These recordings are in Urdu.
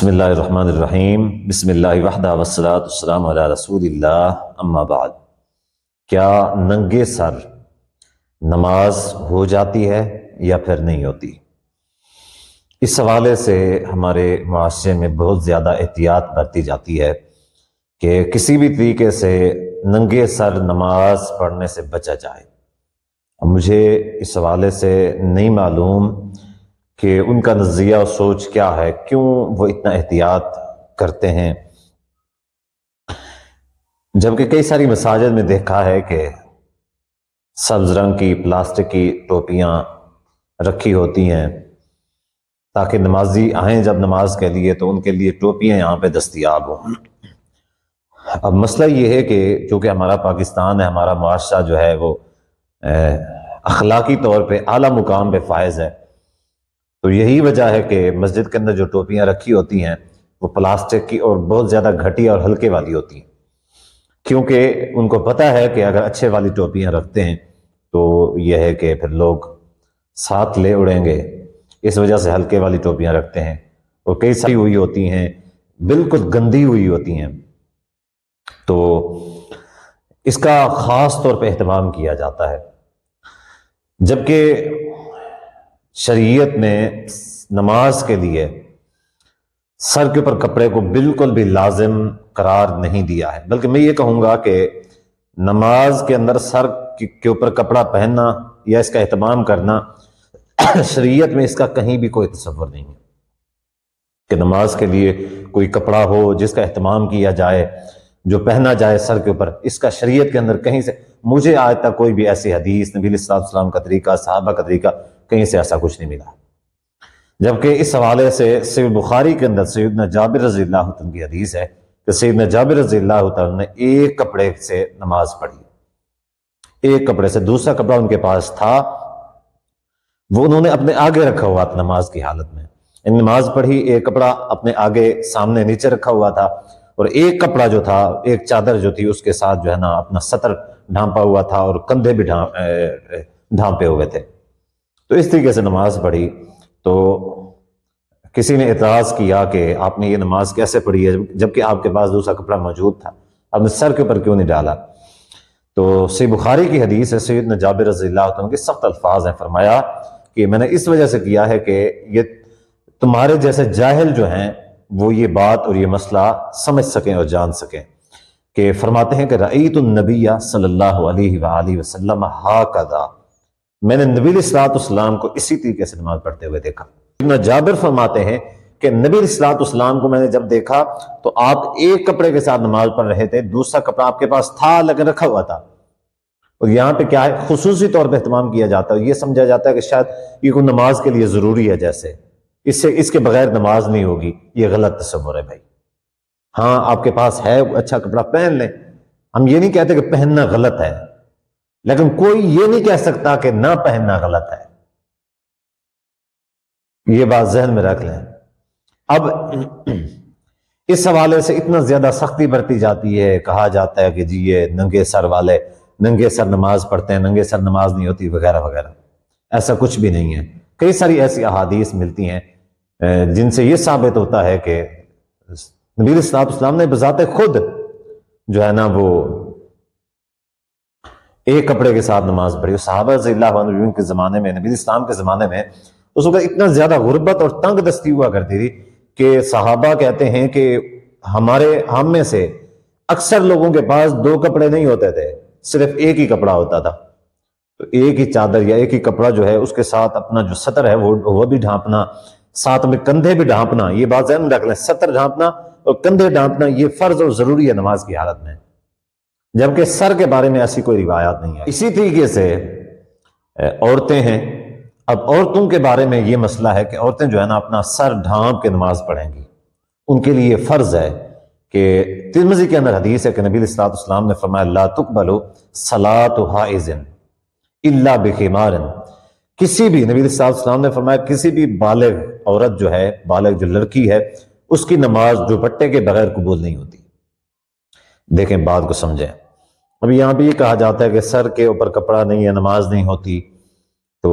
بسم اللہ الرحمن الرحیم بسم اللہ وحدہ والصلاۃ والسلام علی رسول اللہ اما بعد۔ کیا ننگے سر نماز ہو جاتی ہے یا پھر نہیں ہوتی؟ اس حوالے سے ہمارے معاشرے میں بہت زیادہ احتیاط برتی جاتی ہے کہ کسی بھی طریقے سے ننگے سر نماز پڑھنے سے بچا جائے۔ اب مجھے اس حوالے سے نہیں معلوم کہ ان کا نظریہ اور سوچ کیا ہے، کیوں وہ اتنا احتیاط کرتے ہیں، جبکہ کئی ساری مساجد میں دیکھا ہے کہ سبز رنگ کی پلاسٹک کی ٹوپیاں رکھی ہوتی ہیں تاکہ نمازی آئیں جب نماز کے لیے تو ان کے لیے ٹوپیاں یہاں پہ دستیاب ہوں۔ اب مسئلہ یہ ہے کہ چونکہ ہمارا پاکستان ہے، ہمارا معاشرہ جو ہے وہ اخلاقی طور پہ اعلیٰ مقام پہ فائز ہے، تو یہی وجہ ہے کہ مسجد کے اندر جو ٹوپیاں رکھی ہوتی ہیں وہ پلاسٹک کی اور بہت زیادہ گھٹیا اور ہلکے والی ہوتی ہیں، کیونکہ ان کو پتہ ہے کہ اگر اچھے والی ٹوپیاں رکھتے ہیں تو یہ ہے کہ پھر لوگ ساتھ لے اڑیں گے، اس وجہ سے ہلکے والی ٹوپیاں رکھتے ہیں۔ اور کئی ساری ہوئی ہوتی ہیں بالکل گندی ہوئی ہوتی ہیں، تو اس کا خاص طور پہ اہتمام کیا جاتا ہے، جبکہ شریعت نے نماز کے لیے سر کے اوپر کپڑے کو بالکل بھی لازم قرار نہیں دیا ہے، بلکہ میں یہ کہوں گا کہ نماز کے اندر سر کے اوپر کپڑا پہننا یا اس کا اہتمام کرنا شریعت میں اس کا کہیں بھی کوئی تصور نہیں ہے کہ نماز کے لیے کوئی کپڑا ہو جس کا اہتمام کیا جائے، جو پہنا جائے سر کے اوپر۔ اس کا شریعت کے اندر کہیں سے مجھے آج تک کوئی بھی ایسی حدیث، نبی علیہ السلام کا طریقہ، صحابہ کا طریقہ، کہیں سے ایسا کچھ نہیں ملا۔ جبکہ اس حوالے سے صحیح بخاری کے اندر سیدنا جابر رضی اللہ عنہ کی حدیث ہے کہ سیدنا جابر رضی اللہ عنہ نے ایک کپڑے سے نماز پڑھی، ایک کپڑے سے، دوسرا کپڑا ان کے پاس تھا وہ انہوں نے اپنے آگے رکھا ہوا تھا نماز کی حالت میں، نماز پڑھی، ایک کپڑا اپنے آگے سامنے نیچے رکھا ہوا تھا اور ایک کپڑا جو تھا، ایک چادر جو تھی اس کے ساتھ جو ہے نا اپنا سطر ڈھانپا ہوا تھا اور کندھے بھی ڈھانپے ہوئے تھے۔ تو اس طریقے سے نماز پڑھی، تو کسی نے اعتراض کیا کہ آپ نے یہ نماز کیسے پڑھی ہے جبکہ آپ کے پاس دوسرا کپڑا موجود تھا، آپ نے سر کے اوپر کیوں نہیں ڈالا؟ تو صحیح بخاری کی حدیث ہے، سیدنا جابر رضی اللہ عنہ کے سخت الفاظ ہیں، فرمایا کہ میں نے اس وجہ سے کیا ہے کہ یہ تمہارے جیسے جاہل جو ہیں وہ یہ بات اور یہ مسئلہ سمجھ سکیں اور جان سکیں۔ کہ فرماتے ہیں کہ رأیت النبی صلی اللہ علیہ وآلہ وسلم ہاکذا، میں نے نبی علیہ السلام کو اسی طریقے سے نماز پڑھتے ہوئے دیکھا۔ ابن جابر فرماتے ہیں کہ نبی علیہ السلام کو میں نے جب دیکھا تو آپ ایک کپڑے کے ساتھ نماز پڑھ رہے تھے، دوسرا کپڑا آپ کے پاس تھا لیکن رکھا ہوا تھا۔ اور یہاں پہ کیا ہے، خصوصی طور پہ اہتمام کیا جاتا ہے، یہ سمجھا جاتا ہے کہ شاید یہ کوئی نماز کے لیے ضروری ہے، جیسے اس کے بغیر نماز نہیں ہوگی۔ یہ غلط تصور ہے بھائی۔ ہاں آپ کے پاس ہے اچھا کپڑا، پہن لیں، ہم یہ نہیں کہتے کہ پہننا غلط ہے، لیکن کوئی یہ نہیں کہہ سکتا کہ نہ پہننا غلط ہے، یہ بات ذہن میں رکھ لیں۔ اب اس حوالے سے اتنا زیادہ سختی برتی جاتی ہے، کہا جاتا ہے کہ جی یہ ننگے سر والے ننگے سر نماز پڑھتے ہیں، ننگے سر نماز نہیں ہوتی وغیرہ وغیرہ، ایسا کچھ بھی نہیں ہے۔ کئی ساری ایسی احادیث ملتی ہیں جن سے یہ ثابت ہوتا ہے کہ نبی علیہ السلام نے بذات خود جو ہے نا وہ ایک کپڑے کے ساتھ نماز پڑھی۔ صحابہ رضی اللہ عنہ کے زمانے میں، نبی علیہ السلام کے زمانے میں اس وقت اتنا زیادہ غربت اور تنگ دستی ہوا کرتی تھی کہ صحابہ کہتے ہیں کہ ہم میں سے اکثر لوگوں کے پاس دو کپڑے نہیں ہوتے تھے، صرف ایک ہی کپڑا ہوتا تھا۔ تو ایک ہی چادر یا ایک ہی کپڑا جو ہے اس کے ساتھ اپنا جو سطر ہے وہ بھی ڈھانپنا، ساتھ میں کندھے بھی ڈھانپنا، یہ بات ذہن میں رکھ لیں، سطر ڈھانپنا اور کندھے ڈھانپنا یہ فرض اور ضروری ہے نماز کی حالت میں، جبکہ سر کے بارے میں ایسی کوئی روایات نہیں ہے۔ اسی طریقے سے عورتیں ہیں، اب عورتوں کے بارے میں یہ مسئلہ ہے کہ عورتیں جو ہے نا اپنا سر ڈھانپ کے نماز پڑھیں گی، ان کے لیے فرض ہے کہ ترمذی کے اندر حدیث ہے کہ نبی علیہ السلام نے فرمایا لا تقبل صلاۃ حائض الا بخمار، کسی بھی، نبی علیہ السلام نے فرمایا کسی بھی بالغ عورت جو ہے، بالغ جو لڑکی ہے، اس کی نماز دوپٹے کے بغیر قبول نہیں ہوتی۔ دیکھیں بات کو سمجھیں، اب یہاں پہ یہ کہا جاتا ہے کہ سر کے اوپر کپڑا نہیں ہے نماز نہیں ہوتی، تو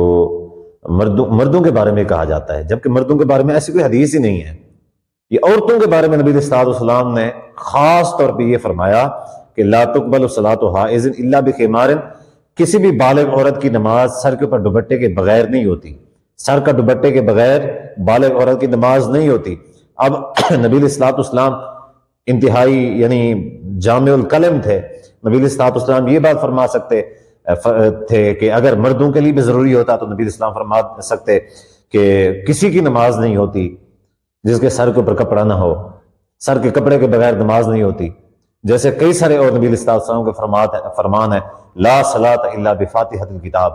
مردوں کے بارے میں کہا جاتا ہے، جبکہ مردوں کے بارے میں ایسی کوئی حدیث ہی نہیں ہے۔ یہ عورتوں کے بارے میں نبی علیہ السلام نے خاص طور پہ یہ فرمایا کہ لا تقبل صلاۃ حائض الا بخمار، کسی بھی بالغ عورت کی نماز سر کے اوپر دوپٹے کے بغیر نہیں ہوتی، سر کا دوپٹے کے بغیر بالغ عورت کی نماز نہیں ہوتی۔ اب نبی علیہ السلام انتہائی یعنی جامع الکلم تھے، نبی علیہ السلام یہ بات فرما سکتے تھے کہ اگر مردوں کے لیے بھی ضروری ہوتا تو نبی علیہ السلام فرما سکتے کہ کسی کی نماز نہیں ہوتی جس کے سر کے اوپر کپڑا نہ ہو، سر کے کپڑے کے بغیر نماز نہیں ہوتی، جیسے کئی سارے اور نبی علیہ السلام کے فرمان ہے لا صلاۃ الا بفاتحۃ الکتاب،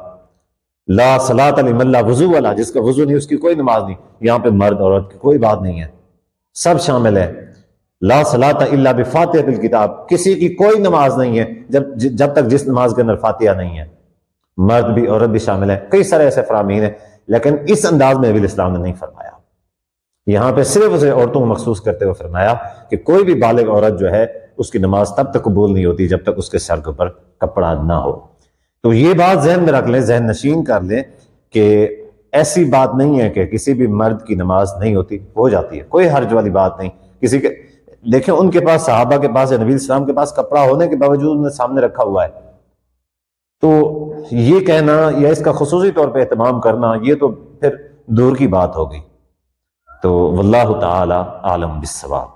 لا صلاۃ لمن لا وضو والا، جس کا وضو نہیں اس کی کوئی نماز نہیں۔ یہاں پہ مرد عورت کی کوئی بات نہیں ہے، سب شامل ہے۔ لا صلاۃ الا بفاتحۃ الکتاب، کسی کی کوئی نماز نہیں ہے جب تک جس نماز کے اندر فاتحہ نہیں ہے، مرد بھی عورت بھی شامل ہے۔ کئی سارے ایسے فرامین ہیں لیکن اس انداز میں نبی علیہ السلام نے نہیں فرمایا، یہاں پہ صرف اسے عورتوں کو مخصوص کرتے ہوئے فرمایا کہ کوئی بھی بالغ عورت جو ہے اس کی نماز تب تک قبول نہیں ہوتی جب تک اس کے سر کے اوپر کپڑا نہ ہو۔ تو یہ بات ذہن میں رکھ لیں، ذہن نشین کر لیں کہ ایسی بات نہیں ہے کہ کسی بھی مرد کی نماز نہیں ہوتی، ہو جاتی ہے، کوئی حرج والی بات نہیں۔ کسی کے دیکھیں ان کے پاس، صحابہ کے پاس یا نبی السلام کے پاس کپڑا ہونے کے باوجود انہیں سامنے رکھا ہوا ہے، تو یہ کہنا یا اس کا خصوصی طور پہ اہتمام کرنا یہ تو پھر دور کی بات ہوگی۔ تو واللہ تعالی عالم بالصواب۔